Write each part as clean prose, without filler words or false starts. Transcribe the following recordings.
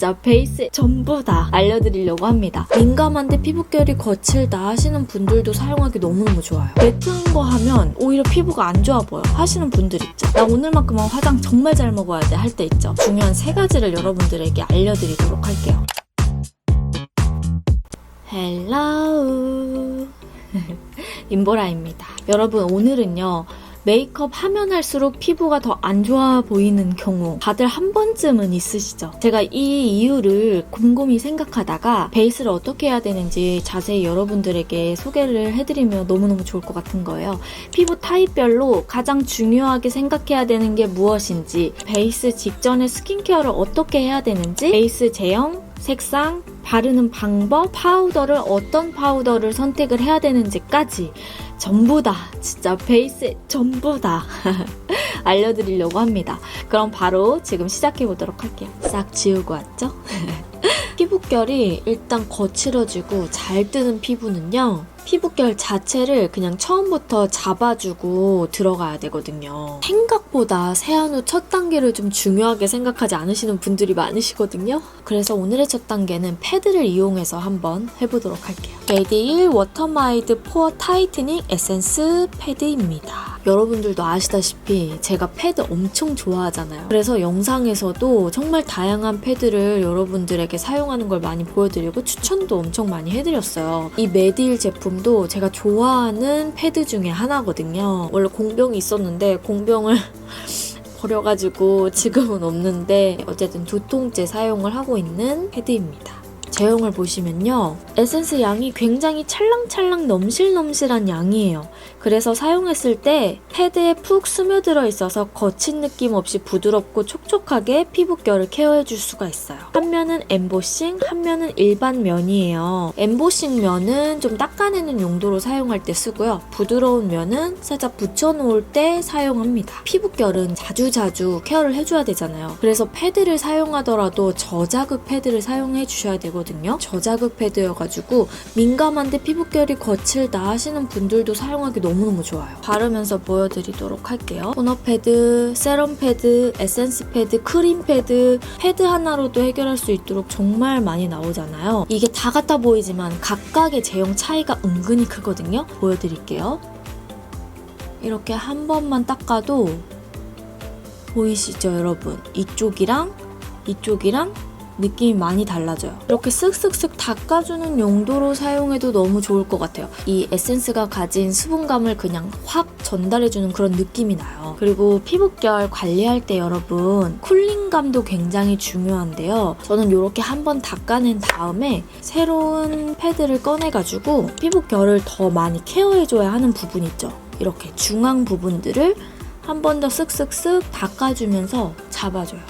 진짜 베이스 전부 다 알려드리려고 합니다. 민감한데 피부결이 거칠다 하시는 분들도 사용하기 너무너무 좋아요. 매트한 거 하면 오히려 피부가 안 좋아 보여 하시는 분들 있죠. 나 오늘만큼은 화장 정말 잘 먹어야 돼 할 때 있죠. 중요한 3가지를 여러분들에게 알려드리도록 할게요. 헬로우 임보라입니다. 여러분, 오늘은요, 메이크업 하면 할수록 피부가 더 안 좋아 보이는 경우 다들 한 번쯤은 있으시죠? 제가 이 이유를 곰곰이 생각하다가 베이스를 어떻게 해야 되는지 자세히 여러분들에게 소개를 해드리면 너무너무 좋을 것 같은 거예요. 피부 타입별로 가장 중요하게 생각해야 되는 게 무엇인지, 베이스 직전에 스킨케어를 어떻게 해야 되는지, 베이스 제형, 색상, 바르는 방법, 파우더를 어떤 파우더를 선택을 해야 되는지까지 전부 다, 진짜 베이스 전부 다 알려드리려고 합니다. 그럼 바로 지금 시작해보도록 할게요. 싹 지우고 왔죠? 피부결이 일단 거칠어지고 잘 뜨는 피부는요, 피부결 자체를 그냥 처음부터 잡아주고 들어가야 되거든요. 생각보다 세안 후 첫 단계를 좀 중요하게 생각하지 않으시는 분들이 많으시거든요. 그래서 오늘의 첫 단계는 패드를 이용해서 한번 해보도록 할게요. 메디힐 워터마이드 포어 타이트닝 에센스 패드입니다. 여러분들도 아시다시피 제가 패드 엄청 좋아하잖아요. 그래서 영상에서도 정말 다양한 패드를 여러분들에게 사용하는 걸 많이 보여드리고 추천도 엄청 많이 해드렸어요. 이 메디힐 제품도 제가 좋아하는 패드 중에 하나거든요. 원래 공병이 있었는데 공병을 버려가지고 지금은 없는데 어쨌든 2통째 사용을 하고 있는 패드입니다. 제형을 보시면요, 에센스 양이 굉장히 찰랑찰랑 넘실넘실한 양이에요. 그래서 사용했을 때 패드에 푹 스며들어 있어서 거친 느낌 없이 부드럽고 촉촉하게 피부결을 케어해줄 수가 있어요. 한 면은 엠보싱, 한 면은 일반 면이에요. 엠보싱 면은 좀 닦아내는 용도로 사용할 때 쓰고요. 부드러운 면은 살짝 붙여놓을 때 사용합니다. 피부결은 자주자주 케어를 해줘야 되잖아요. 그래서 패드를 사용하더라도 저자극 패드를 사용해 주셔야 되거든요. 저자극 패드여가지고 민감한데 피부결이 거칠다 하시는 분들도 사용하기 너무너무 좋아요. 바르면서 보여드리도록 할게요. 토너 패드, 세럼 패드, 에센스 패드, 크림 패드, 패드 하나로도 해결할 수 있도록 정말 많이 나오잖아요. 이게 다 같아 보이지만 각각의 제형 차이가 은근히 크거든요. 보여드릴게요. 이렇게 한 번만 닦아도 보이시죠, 여러분? 이쪽이랑 느낌이 많이 달라져요. 이렇게 쓱쓱쓱 닦아주는 용도로 사용해도 너무 좋을 것 같아요. 이 에센스가 가진 수분감을 그냥 확 전달해주는 그런 느낌이 나요. 그리고 피부결 관리할 때 여러분, 쿨링감도 굉장히 중요한데요. 저는 이렇게 한번 닦아낸 다음에 새로운 패드를 꺼내가지고 피부결을 더 많이 케어해줘야 하는 부분 있죠. 이렇게 중앙 부분들을 한 번 더 쓱쓱쓱 닦아주면서 잡아줘요.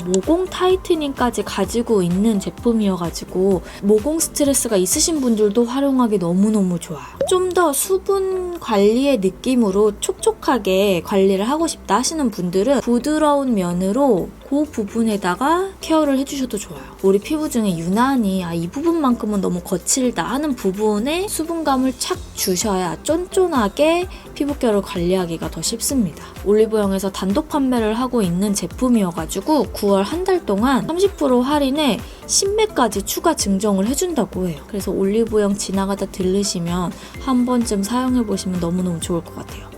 모공 타이트닝까지 가지고 있는 제품이어가지고 모공 스트레스가 있으신 분들도 활용하기 너무너무 좋아요. 좀 더 수분 관리의 느낌으로 촉촉하게 관리를 하고 싶다 하시는 분들은 부드러운 면으로 그 부분에다가 케어를 해주셔도 좋아요. 우리 피부 중에 유난히 이 부분만큼은 너무 거칠다 하는 부분에 수분감을 착 주셔야 쫀쫀하게 피부결을 관리하기가 더 쉽습니다. 올리브영에서 단독 판매를 하고 있는 제품이어가지고 9월 한 달 동안 30% 할인에 신매까지 추가 증정을 해준다고 해요. 그래서 올리브영 지나가다 들르시면 한 번쯤 사용해보시면 너무너무 좋을 것 같아요.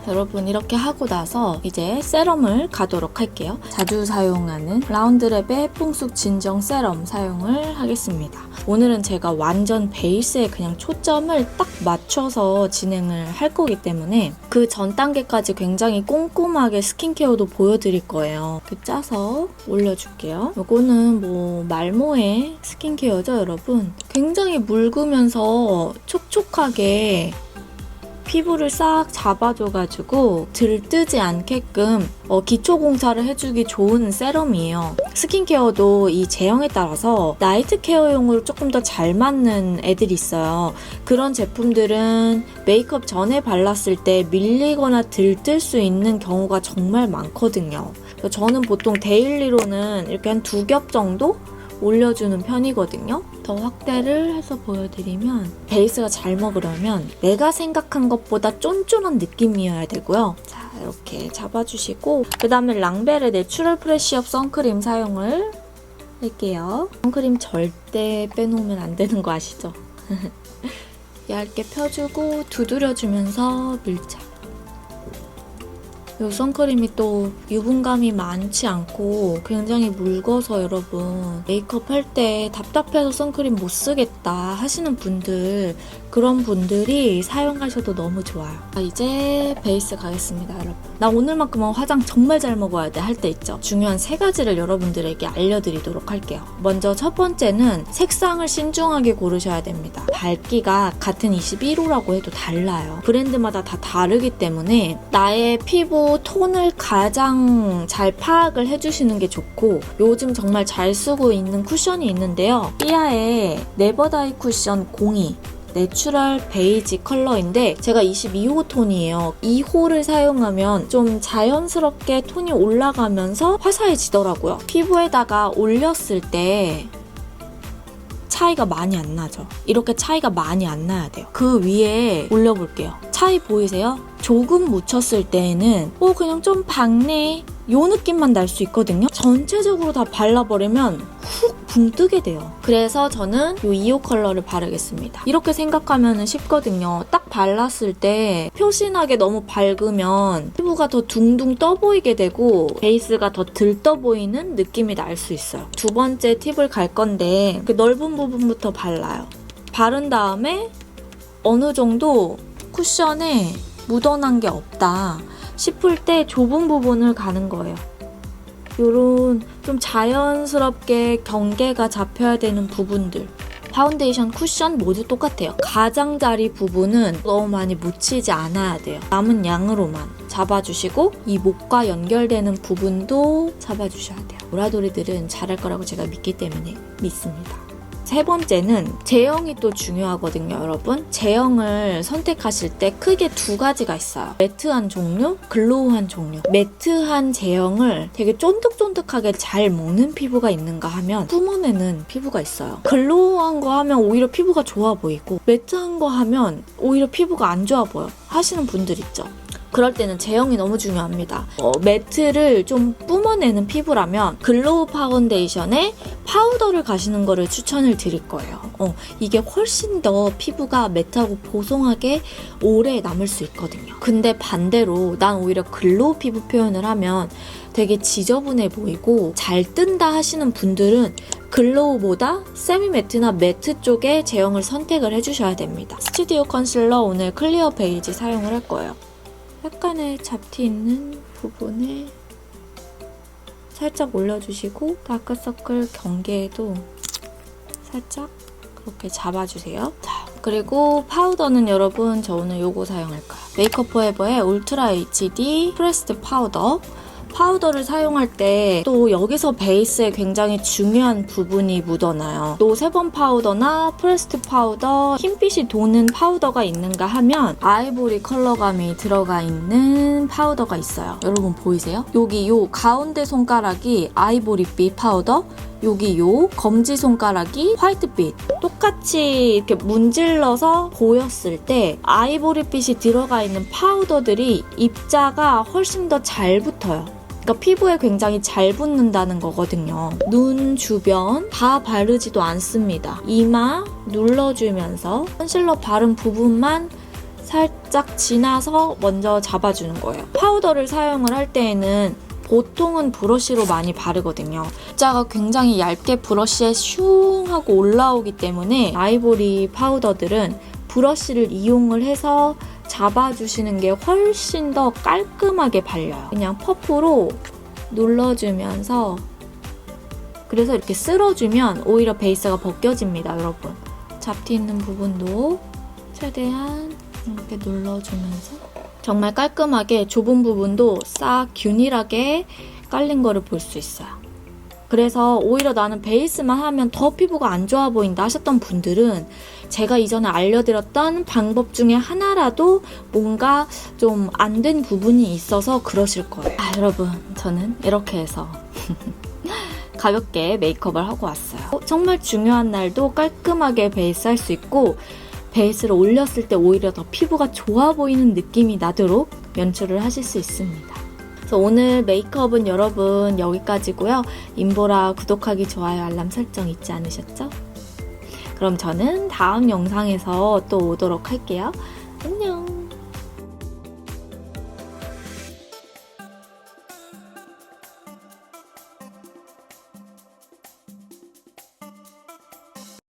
여러분, 이렇게 하고 나서 이제 세럼을 가도록 할게요. 자주 사용하는 라운드랩의 퐁쑥 진정 세럼 사용을 하겠습니다. 오늘은 제가 완전 베이스에 그냥 초점을 딱 맞춰서 진행을 할 거기 때문에 그 전 단계까지 굉장히 꼼꼼하게 스킨케어도 보여드릴 거예요. 이렇게 짜서 올려줄게요. 이거는 뭐 말모의 스킨케어죠, 여러분? 굉장히 묽으면서 촉촉하게 피부를 싹 잡아줘가지고 들뜨지 않게끔 기초 공사를 해주기 좋은 세럼이에요. 스킨케어도 이 제형에 따라서 나이트 케어용으로 조금 더 잘 맞는 애들이 있어요. 그런 제품들은 메이크업 전에 발랐을 때 밀리거나 들뜰 수 있는 경우가 정말 많거든요. 저는 보통 데일리로는 이렇게 한 2겹 정도 올려주는 편이거든요. 더 확대를 해서 보여드리면 베이스가 잘 먹으려면 내가 생각한 것보다 쫀쫀한 느낌이어야 되고요. 자, 이렇게 잡아주시고 그 다음에 랑벨의 내추럴 프레쉬업 선크림 사용을 할게요. 선크림 절대 빼놓으면 안 되는 거 아시죠? 얇게 펴주고 두드려주면서 밀착. 이 선크림이 또 유분감이 많지 않고 굉장히 묽어서 여러분 메이크업 할 때 답답해서 선크림 못 쓰겠다 하시는 분들, 그런 분들이 사용하셔도 너무 좋아요. 이제 베이스 가겠습니다, 여러분. 나 오늘만큼은 화장 정말 잘 먹어야 돼 할 때 있죠. 중요한 3가지를 여러분들에게 알려드리도록 할게요. 먼저 첫 번째는 색상을 신중하게 고르셔야 됩니다. 밝기가 같은 21호라고 해도 달라요. 브랜드마다 다 다르기 때문에 나의 피부 톤을 가장 잘 파악을 해주시는 게 좋고, 요즘 정말 잘 쓰고 있는 쿠션이 있는데요. 삐아의 네버다이 쿠션 02 내추럴 베이지 컬러인데 제가 22호 톤이에요. 2호를 사용하면 좀 자연스럽게 톤이 올라가면서 화사해지더라고요. 피부에다가 올렸을 때 차이가 많이 안 나죠. 이렇게 차이가 많이 안 나야 돼요. 그 위에 올려볼게요. 차이 보이세요? 조금 묻혔을 때에는 그냥 좀 밝네 요 느낌만 날 수 있거든요. 전체적으로 다 발라버리면 훅 붕 뜨게 돼요. 그래서 저는 이 2호 컬러를 바르겠습니다. 이렇게 생각하면 쉽거든요. 딱 발랐을 때 표신하게 너무 밝으면 피부가 더 둥둥 떠 보이게 되고 베이스가 더 들떠 보이는 느낌이 날 수 있어요. 두 번째 팁을 갈 건데 그 넓은 부분부터 발라요. 바른 다음에 어느 정도 쿠션에 묻어난 게 없다 싶을 때 좁은 부분을 가는 거예요. 요런 좀 자연스럽게 경계가 잡혀야 되는 부분들. 파운데이션, 쿠션 모두 똑같아요. 가장자리 부분은 너무 많이 묻히지 않아야 돼요. 남은 양으로만 잡아주시고 이 목과 연결되는 부분도 잡아주셔야 돼요. 보라돌이들은 잘할 거라고 제가 믿기 때문에 믿습니다. 세 번째는 제형이 또 중요하거든요, 여러분. 제형을 선택하실 때 크게 2가지가 있어요. 매트한 종류, 글로우한 종류. 매트한 제형을 되게 쫀득쫀득하게 잘 먹는 피부가 있는가 하면 뿜어내는 피부가 있어요. 글로우한 거 하면 오히려 피부가 좋아 보이고 매트한 거 하면 오히려 피부가 안 좋아 보여 하시는 분들 있죠. 그럴 때는 제형이 너무 중요합니다. 매트를 좀 뿜어내는 피부라면 글로우 파운데이션에 파우더를 가시는 거를 추천을 드릴 거예요. 이게 훨씬 더 피부가 매트하고 보송하게 오래 남을 수 있거든요. 근데 반대로 난 오히려 글로우 피부 표현을 하면 되게 지저분해 보이고 잘 뜬다 하시는 분들은 글로우보다 세미 매트나 매트 쪽에 제형을 선택을 해주셔야 됩니다. 스튜디오 컨실러 오늘 클리어 베이지 사용을 할 거예요. 약간의 잡티 있는 부분에 살짝 올려주시고 다크서클 경계에도 살짝 그렇게 잡아주세요. 자, 그리고 파우더는 여러분 저 오늘 요거 사용할 거예요. 메이크업 포에버의 울트라 HD 프레스드 파우더. 파우더를 사용할 때 또 여기서 베이스에 굉장히 중요한 부분이 묻어나요. 노세범 파우더나 프레스트 파우더, 흰빛이 도는 파우더가 있는가 하면 아이보리 컬러감이 들어가 있는 파우더가 있어요. 여러분 보이세요? 여기 요 가운데 손가락이 아이보리빛 파우더, 여기 요 검지 손가락이 화이트빛. 똑같이 이렇게 문질러서 보였을 때 아이보리빛이 들어가 있는 파우더들이 입자가 훨씬 더 잘 붙어요. 그러니까 피부에 굉장히 잘 붙는다는 거거든요. 눈 주변 다 바르지도 않습니다. 이마 눌러주면서 컨실러 바른 부분만 살짝 지나서 먼저 잡아주는 거예요. 파우더를 사용을 할 때에는 보통은 브러쉬로 많이 바르거든요. 입자가 굉장히 얇게 브러쉬에 슝 하고 올라오기 때문에 아이보리 파우더들은 브러쉬를 이용을 해서 잡아주시는 게 훨씬 더 깔끔하게 발려요. 그냥 퍼프로 눌러주면서, 그래서 이렇게 쓸어주면 오히려 베이스가 벗겨집니다, 여러분. 잡티 있는 부분도 최대한 이렇게 눌러주면서 정말 깔끔하게 좁은 부분도 싹 균일하게 깔린 거를 볼 수 있어요. 그래서 오히려 나는 베이스만 하면 더 피부가 안 좋아 보인다 하셨던 분들은 제가 이전에 알려드렸던 방법 중에 하나라도 뭔가 좀 안 된 부분이 있어서 그러실 거예요. 여러분 저는 이렇게 해서 가볍게 메이크업을 하고 왔어요. 정말 중요한 날도 깔끔하게 베이스 할 수 있고 베이스를 올렸을 때 오히려 더 피부가 좋아 보이는 느낌이 나도록 연출을 하실 수 있습니다. 그래서 오늘 메이크업은 여러분 여기까지고요. 인보라 구독하기, 좋아요, 알람 설정 잊지 않으셨죠? 그럼 저는 다음 영상에서 또 오도록 할게요.